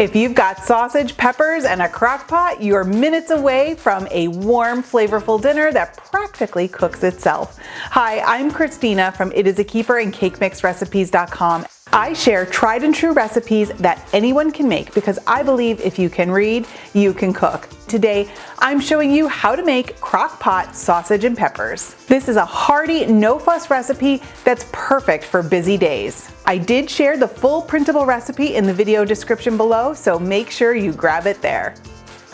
If you've got sausage, peppers, and a crock pot, you're minutes away from a warm, flavorful dinner that practically cooks itself. Hi, I'm Christina from It Is a Keeper and CakeMixRecipes.com. I share tried and true recipes that anyone can make because I believe if you can read, you can cook. Today, I'm showing you how to make crock pot sausage and peppers. This is a hearty, no-fuss recipe that's perfect for busy days. I did share the full printable recipe in the video description below, so make sure you grab it there.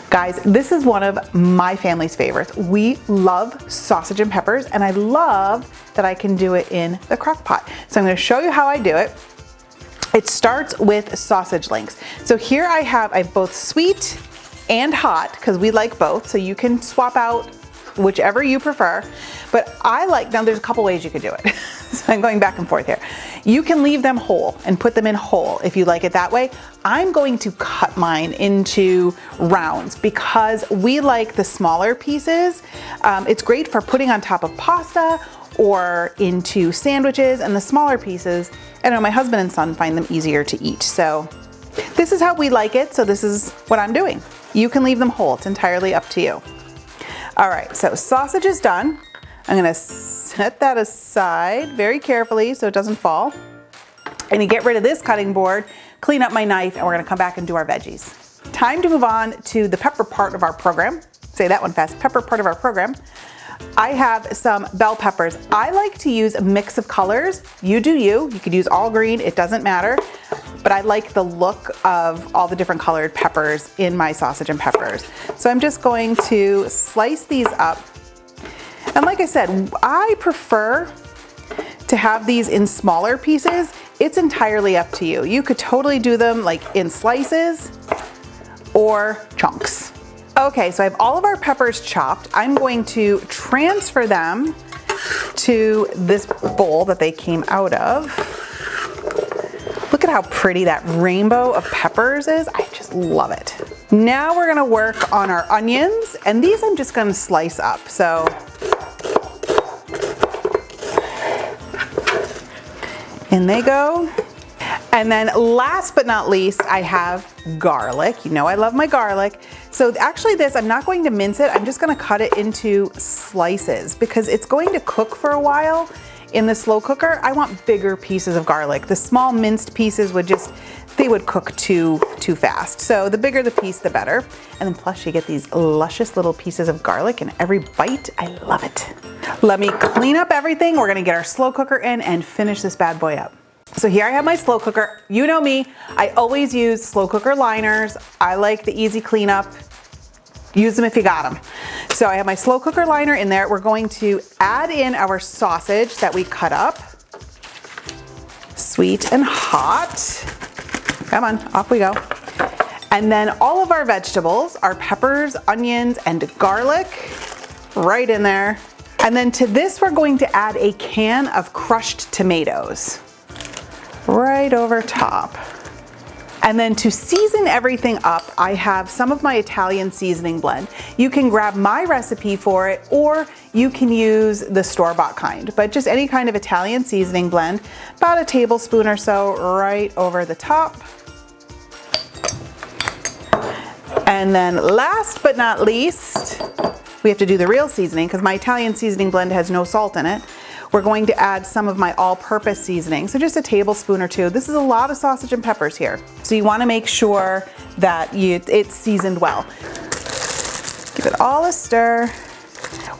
Guys, this is one of my family's favorites. We love sausage and peppers, and I love that I can do it in the crock pot. So I'm going to show you how I do it. It starts with sausage links. So here I have both sweet and hot because we like both. So you can swap out whichever you prefer. But I like, now there's a couple ways you could do it. So I'm going back and forth here. You can leave them whole and put them in whole if you like it that way. I'm going to cut mine into rounds because we like the smaller pieces. It's great for putting on top of pasta or into sandwiches, and the smaller pieces, I know my husband and son find them easier to eat. So this is how we like it. So this is what I'm doing. You can leave them whole. It's entirely up to you. All right, so sausage is done. I'm gonna set that aside very carefully so it doesn't fall. I'm gonna get rid of this cutting board, clean up my knife, and we're gonna come back and do our veggies. Time to move on to the pepper part of our program. Say that one fast, pepper part of our program. I have some bell peppers. I like to use a mix of colors. You do you. You could use all green, it doesn't matter. But I like the look of all the different colored peppers in my sausage and peppers. So I'm just going to slice these up. And like I said, I prefer to have these in smaller pieces. It's entirely up to you. You could totally do them like in slices or chunks. Okay, so I have all of our peppers chopped. I'm going to transfer them to this bowl that they came out of. Look at how pretty that rainbow of peppers is. I just love it. Now we're gonna work on our onions, and these I'm just gonna slice up. So in they go. And then last but not least, I have garlic. You know I love my garlic. So actually this, I'm not going to mince it. I'm just gonna cut it into slices because it's going to cook for a while in the slow cooker. I want bigger pieces of garlic. The small minced pieces they would cook too fast. So the bigger the piece, the better. And then plus you get these luscious little pieces of garlic in every bite. I love it. Let me clean up everything. We're gonna get our slow cooker in and finish this bad boy up. So here I have my slow cooker. You know me, I always use slow cooker liners. I like the easy cleanup. Use them if you got them. So I have my slow cooker liner in there. We're going to add in our sausage that we cut up. Sweet and hot. Come on, off we go. And then all of our vegetables, our peppers, onions, and garlic, right in there. And then to this, we're going to add a can of crushed tomatoes. Right over top. And then to season everything up, I have some of my Italian seasoning blend. You can grab my recipe for it, or you can use the store-bought kind, but just any kind of Italian seasoning blend, about a tablespoon or so right over the top. And then last but not least, we have to do the real seasoning because my Italian seasoning blend has no salt in it. We're going to add some of my all-purpose seasoning, so just a tablespoon or two. This is a lot of sausage and peppers here. So you wanna make sure that it's seasoned well. Give it all a stir.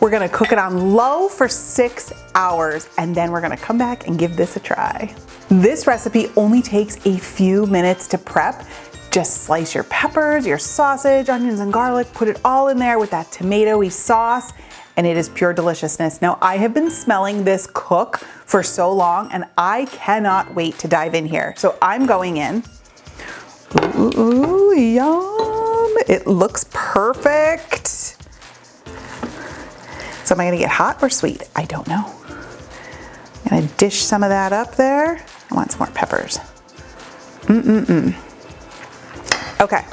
We're gonna cook it on low for 6 hours, and then we're gonna come back and give this a try. This recipe only takes a few minutes to prep. Just slice your peppers, your sausage, onions and garlic, put it all in there with that tomatoey sauce, and it is pure deliciousness. Now, I have been smelling this cook for so long, and I cannot wait to dive in here. So I'm going in. Ooh, yum. It looks perfect. So am I gonna get hot or sweet? I don't know. I'm gonna dish some of that up there. I want some more peppers. Okay.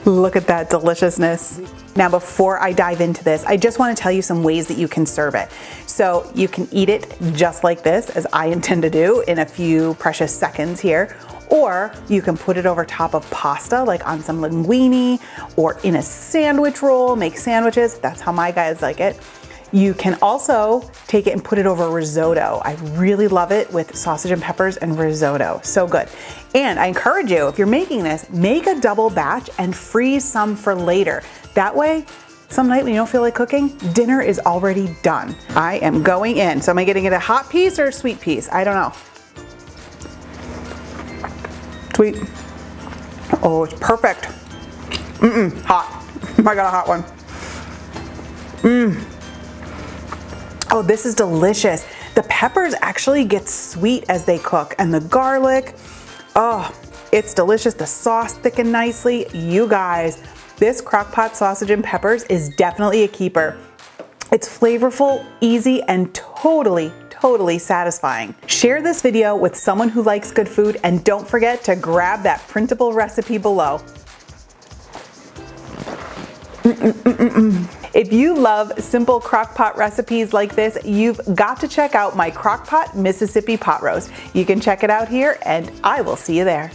Look at that deliciousness. Now, before I dive into this, I just want to tell you some ways that you can serve it. So you can eat it just like this, as I intend to do in a few precious seconds here, Or you can put it over top of pasta, like on some linguine, or in a sandwich roll, make sandwiches. That's how my guys like it. You can also take it and put it over risotto. I really love it with sausage and peppers and risotto. So good. And I encourage you, if you're making this, make a double batch and freeze some for later. That way, some night when you don't feel like cooking, dinner is already done. I am going in. So am I getting it a hot piece or a sweet piece? I don't know. Sweet. Oh, it's perfect. Hot. I got a hot one. Oh, this is delicious. The peppers actually get sweet as they cook, and the garlic, oh, it's delicious. The sauce thickened nicely. You guys, this crock pot sausage and peppers is definitely a keeper. It's flavorful, easy, and totally satisfying. Share this video with someone who likes good food, and don't forget to grab that printable recipe below. If you love simple crock pot recipes like this, you've got to check out my crock pot Mississippi pot roast. You can check it out here, and I will see you there.